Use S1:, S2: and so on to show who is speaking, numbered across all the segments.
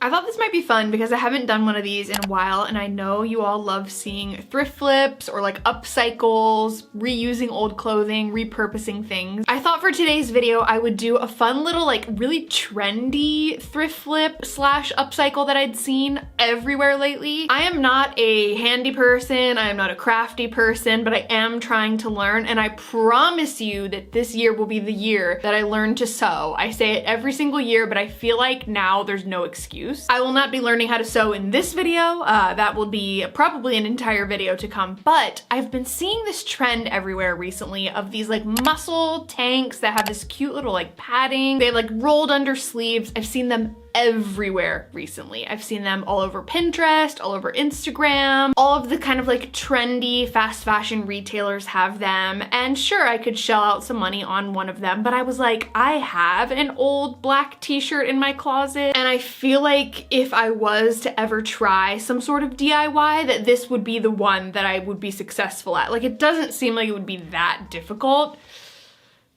S1: I thought this might be fun because I haven't done one of these in a while, and I know you all love seeing thrift flips or like upcycles, reusing old clothing, repurposing things. I thought for today's video I would do a fun little like really trendy thrift flip slash upcycle that I'd seen everywhere lately. I am not a handy person, I am not a crafty person, but I am trying to learn, and I promise you that this year will be the year that I learn to sew. I say it every single year, but I feel like now there's no excuse. I will not be learning how to sew in this video. That will be probably an entire video to come, but I've been seeing this trend everywhere recently of these like muscle tanks that have this cute little like padding. They have like rolled under sleeves. I've seen them everywhere recently. I've seen them all over Pinterest, all over Instagram. All of the kind of like trendy fast fashion retailers have them, and sure, I could shell out some money on one of them, but I was like, I have an old black t-shirt in my closet, and I feel like if I was to ever try some sort of DIY, that this would be the one that I would be successful at. Like, it doesn't seem like it would be that difficult.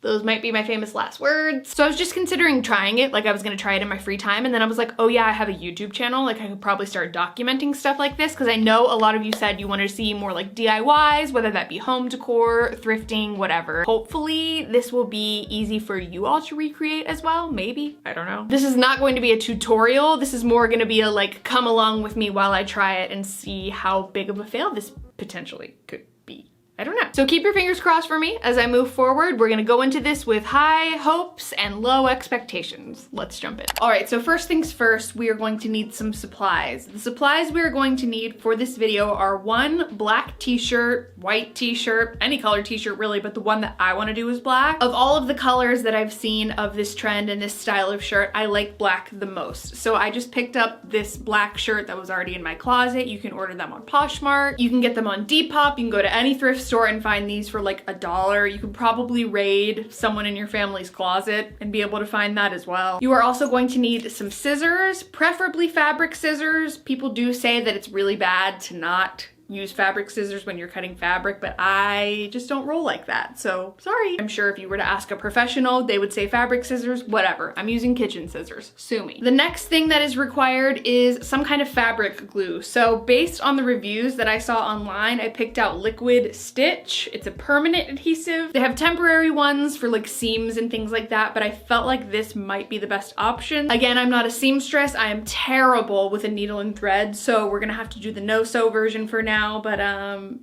S1: Those might be my famous last words. So I was just considering trying it, like I was gonna try it in my free time, and then I was like, oh yeah, I have a YouTube channel, like I could probably start documenting stuff like this, because I know a lot of you said you wanted to see more like DIYs, whether that be home decor, thrifting, whatever. Hopefully this will be easy for you all to recreate as well, maybe, I don't know. This is not going to be a tutorial, this is more gonna be a like, come along with me while I try it and see how big of a fail this potentially could be. I don't know. So keep your fingers crossed for me as I move forward. We're gonna go into this with high hopes and low expectations. Let's jump in. All right, so first things first, we are going to need some supplies. The supplies we are going to need for this video are one black t-shirt, white t-shirt, any color t-shirt really, but the one that I wanna do is black. Of all of the colors that I've seen of this trend and this style of shirt, I like black the most. So I just picked up this black shirt that was already in my closet. You can order them on Poshmark. You can get them on Depop. You can go to any thrift store and find these for like $1. You could probably raid someone in your family's closet and be able to find that as well. You are also going to need some scissors, preferably fabric scissors. People do say that it's really bad to not use fabric scissors when you're cutting fabric, but I just don't roll like that, so sorry. I'm sure if you were to ask a professional, they would say fabric scissors, whatever. I'm using kitchen scissors, sue me. The next thing that is required is some kind of fabric glue. So based on the reviews that I saw online, I picked out Liquid Stitch. It's a permanent adhesive. They have temporary ones for like seams and things like that, but I felt like this might be the best option. Again, I'm not a seamstress. I am terrible with a needle and thread, so we're gonna have to do the no-sew version for now. But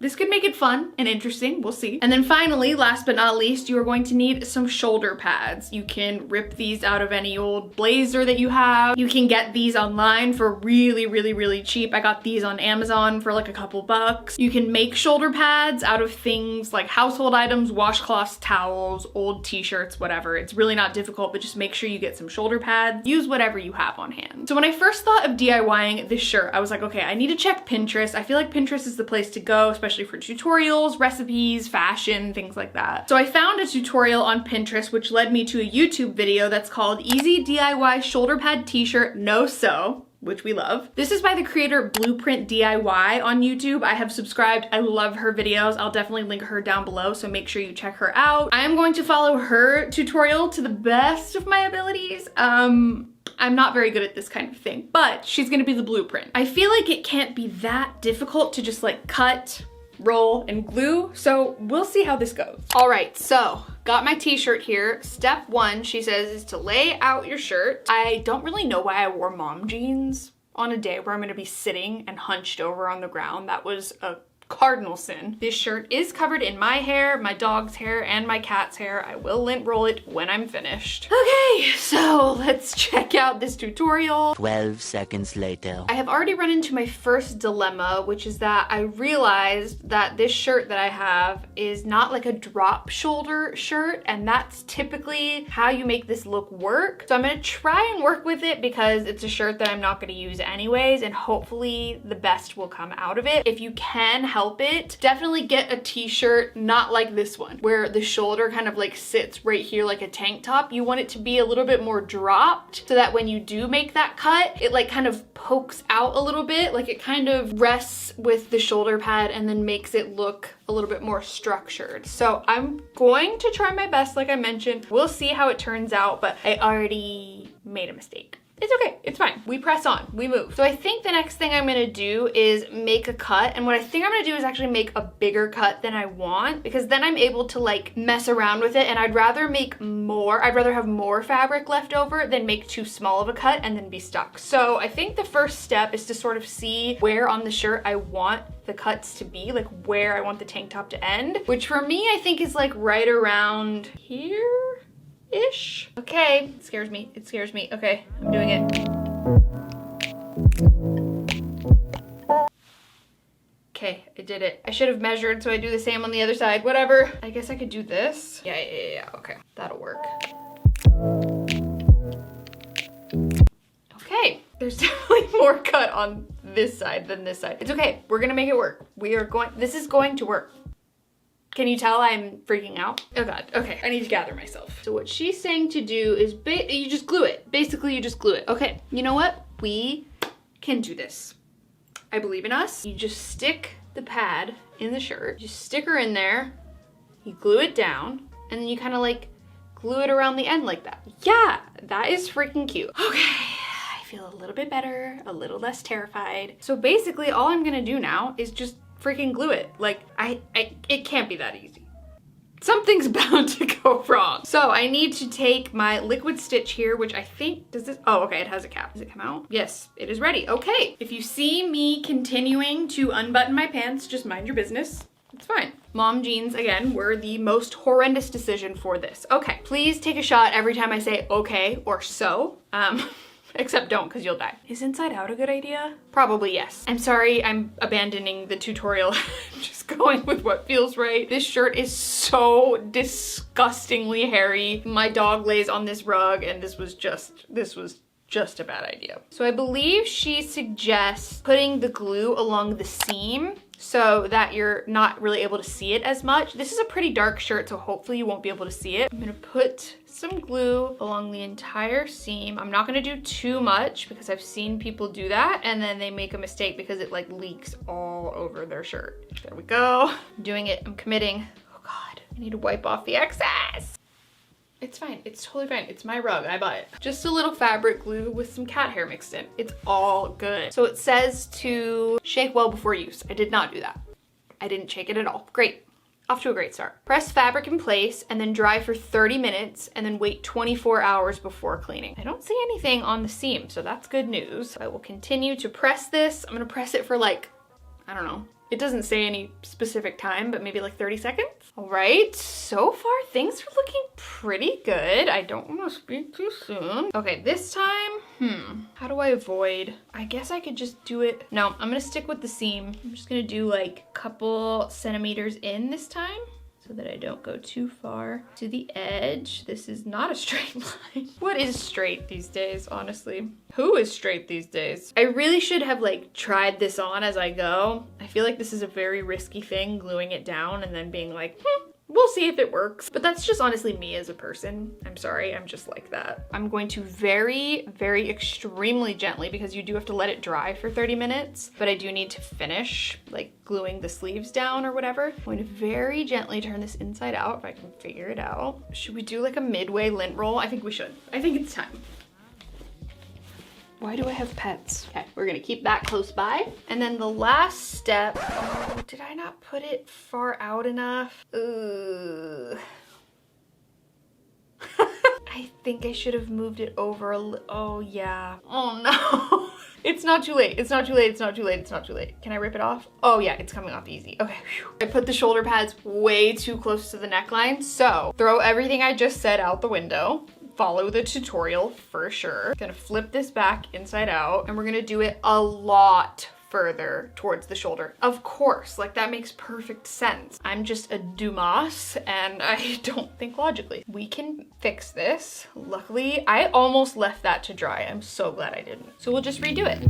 S1: this could make it fun and interesting, we'll see. And then finally, last but not least, you are going to need some shoulder pads. You can rip these out of any old blazer that you have. You can get these online for really, really, really cheap. I got these on Amazon for like a couple bucks. You can make shoulder pads out of things like household items, washcloths, towels, old t-shirts, whatever. It's really not difficult, but just make sure you get some shoulder pads. Use whatever you have on hand. So when I first thought of DIYing this shirt, I was like, okay, I need to check Pinterest. I feel like Pinterest is the place to go, especially for tutorials, recipes, fashion, things like that. So I found a tutorial on Pinterest, which led me to a YouTube video that's called Easy DIY Shoulder Pad T-Shirt No Sew, which we love. This is by the creator Blueprint DIY on YouTube. I have subscribed. I love her videos. I'll definitely link her down below, so make sure you check her out. I am going to follow her tutorial to the best of my abilities. I'm not very good at this kind of thing, but she's gonna be the blueprint. I feel like it can't be that difficult to just like cut, roll, and glue, so we'll see how this goes. All right, so got my t-shirt here. Step one, she says, is to lay out your shirt. I don't really know why I wore mom jeans on a day where I'm gonna be sitting and hunched over on the ground. That was a cardinal sin. This shirt is covered in my hair, my dog's hair, and my cat's hair. I will lint roll it when I'm finished. Okay, so let's check out this tutorial.
S2: 12 seconds later.
S1: I have already run into my first dilemma, which is that I realized that this shirt that I have is not like a drop shoulder shirt, and that's typically how you make this look work. So I'm gonna try and work with it because it's a shirt that I'm not gonna use anyways, and hopefully the best will come out of it. If you can help it, definitely get a t-shirt not like this one where the shoulder kind of like sits right here like a tank top. You want it to be a little bit more dropped so that when you do make that cut, it like kind of pokes out a little bit, like it kind of rests with the shoulder pad and then makes it look a little bit more structured. So I'm going to try my best, like I mentioned. We'll see how it turns out, but I already made a mistake. It's okay, it's fine. We press on, we move. So I think the next thing I'm gonna do is make a cut. And what I think I'm gonna do is actually make a bigger cut than I want, because then I'm able to like mess around with it. And I'd rather have more fabric left over than make too small of a cut and then be stuck. So I think the first step is to sort of see where on the shirt I want the cuts to be, like where I want the tank top to end, which for me, I think is like right around here-ish. Okay, it scares me, it scares me. Okay, I'm doing it. Okay, I did it. I should have measured, so I do the same on the other side, whatever. I guess I could do this. Yeah, okay, that'll work. Okay, there's definitely more cut on this side than this side. It's okay, we're gonna make it work. This is going to work. Can you tell I'm freaking out? Oh God, okay, I need to gather myself. So what she's saying to do is you just glue it. Basically, you just glue it. Okay, you know what? We can do this. I believe in us. You just stick the pad in the shirt, just stick her in there, you glue it down, and then you kind of like glue it around the end like that. Yeah, that is freaking cute. Okay. I feel a little bit better, a little less terrified. So basically all I'm gonna do now is just freaking glue it. Like it can't be that easy. Something's bound to go wrong. So I need to take my liquid stitch here, which I think, oh, okay, it has a cap. Does it come out? Yes, it is ready. Okay, if you see me continuing to unbutton my pants, just mind your business. It's fine. Mom jeans, again, were the most horrendous decision for this. Okay, please take a shot every time I say okay or so. Except don't, because you'll die. Is inside out a good idea? Probably yes. I'm sorry, I'm abandoning the tutorial. I'm just going with what feels right. This shirt is so disgustingly hairy. My dog lays on this rug, and this was just a bad idea. So I believe she suggests putting the glue along the seam so that you're not really able to see it as much. This is a pretty dark shirt, so hopefully you won't be able to see it. I'm gonna put some glue along the entire seam. I'm not gonna do too much because I've seen people do that and then they make a mistake because it like leaks all over their shirt. There we go. I'm doing it, I'm committing. Oh God, I need to wipe off the excess. It's fine, it's totally fine. It's my rug, I bought it. Just a little fabric glue with some cat hair mixed in. It's all good. So it says to shake well before use. I did not do that. I didn't shake it at all. Great, off to a great start. Press fabric in place and then dry for 30 minutes and then wait 24 hours before cleaning. I don't see anything on the seam, so that's good news. I will continue to press this. I'm gonna press it for like, I don't know. It doesn't say any specific time, but maybe like 30 seconds. All right, so far things are looking pretty good. I don't want to speak too soon. Okay, this time, how do I avoid? I guess I could just do it. No, I'm gonna stick with the seam. I'm just gonna do like a couple centimeters in this time, so that I don't go too far to the edge. This is not a straight line. What is straight these days, honestly? Who is straight these days? I really should have like tried this on as I go. I feel like this is a very risky thing, gluing it down and then being like, we'll see if it works. But that's just honestly me as a person. I'm sorry, I'm just like that. I'm going to very, very extremely gently, because you do have to let it dry for 30 minutes, but I do need to finish like gluing the sleeves down or whatever. I'm going to very gently turn this inside out if I can figure it out. Should we do like a midway lint roll? I think we should. I think it's time. Why do I have pets? Okay, we're gonna keep that close by. And then the last step, oh, did I not put it far out enough? I think I should have moved it over a little. Oh yeah. Oh no. It's not too late. It's not too late. It's not too late. It's not too late. Can I rip it off? Oh yeah, it's coming off easy. Okay. Whew. I put the shoulder pads way too close to the neckline. So throw everything I just said out the window. Follow the tutorial for sure. Gonna flip this back inside out and we're gonna do it a lot further towards the shoulder. Of course, like that makes perfect sense. I'm just a Dumas and I don't think logically. We can fix this. Luckily, I almost left that to dry. I'm so glad I didn't. So we'll just redo it.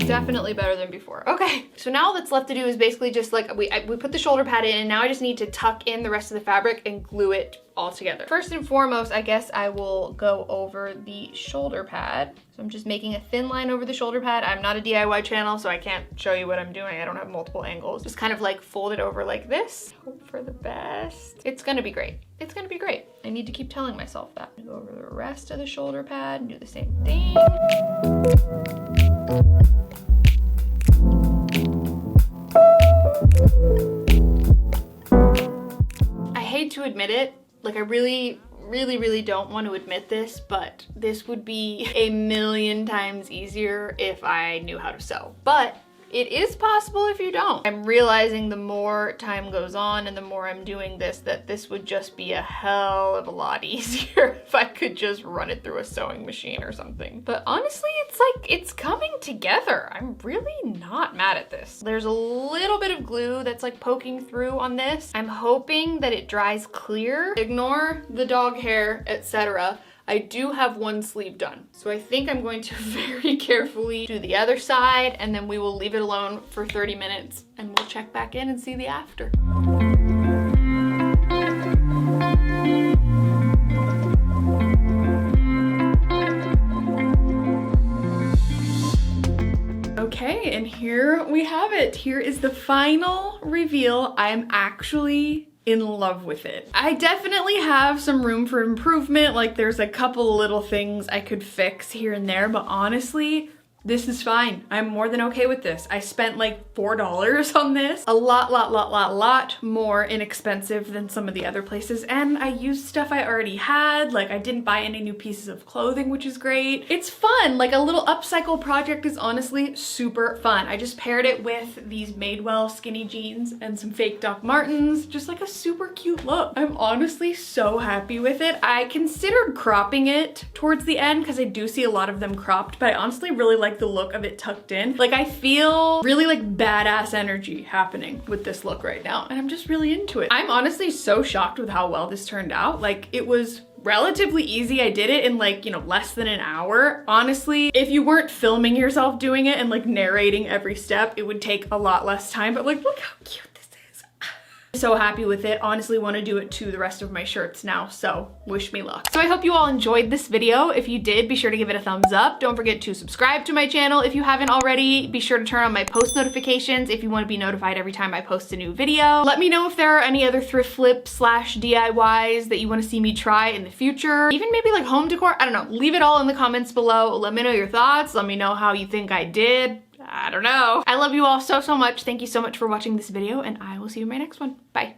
S1: Definitely better than before. Okay, so So now all that's left to do is basically just like, we put the shoulder pad in, and now I just need to tuck in the rest of the fabric and glue it all together. First and foremost, I guess I will go over the shoulder pad. So I'm just making a thin line over the shoulder pad. I'm not a DIY channel, so I can't show you what I'm doing. I don't have multiple angles. Just kind of like fold it over like this. Hope for the best. It's gonna be great. It's gonna be great. I need to keep telling myself that. Go over the rest of the shoulder pad and do the same thing. I hate to admit it, like I really don't want to admit this, but this would be a million times easier if I knew how to sew. But it is possible if you don't. I'm realizing the more time goes on and the more I'm doing this, that this would just be a hell of a lot easier if I could just run it through a sewing machine or something. But honestly, it's like, it's coming together. I'm really not mad at this. There's a little bit of glue that's like poking through on this. I'm hoping that it dries clear. Ignore the dog hair, etc. I do have one sleeve done. So I think I'm going to very carefully do the other side, and then we will leave it alone for 30 minutes and we'll check back in and see the after. Okay, and here we have it. Here is the final reveal. I am actually in love with it. I definitely have some room for improvement. Like there's a couple little things I could fix here and there, but honestly, this is fine. I'm more than okay with this. I spent like $4 on this. A lot more inexpensive than some of the other places. And I used stuff I already had. Like I didn't buy any new pieces of clothing, which is great. It's fun. Like a little upcycle project is honestly super fun. I just paired it with these Madewell skinny jeans and some fake Doc Martens. Just like a super cute look. I'm honestly so happy with it. I considered cropping it towards the end because I do see a lot of them cropped, but I honestly really like the look of it tucked in. Like I feel really like badass energy happening with this look right now, and I'm just really into it. I'm honestly so shocked with how well this turned out. Like it was relatively easy. I did it in like, you know, less than an hour. Honestly, if you weren't filming yourself doing it and like narrating every step, it would take a lot less time, but like look how cute this is. So happy with it. Honestly want to do it to the rest of my shirts now, so wish me luck. So I hope you all enjoyed this video. If you did, be sure to give it a thumbs up. Don't forget to subscribe to my channel if you haven't already. Be sure to turn on my post notifications if you want to be notified every time I post a new video. Let me know if there are any other thrift flips / DIYs that you want to see me try in the future. Even maybe like home decor, I don't know. Leave it all in the comments below. Let me know your thoughts. Let me know how you think I did. I don't know. I love you all so much. Thank you so much for watching this video, and I will see you in my next one. Bye.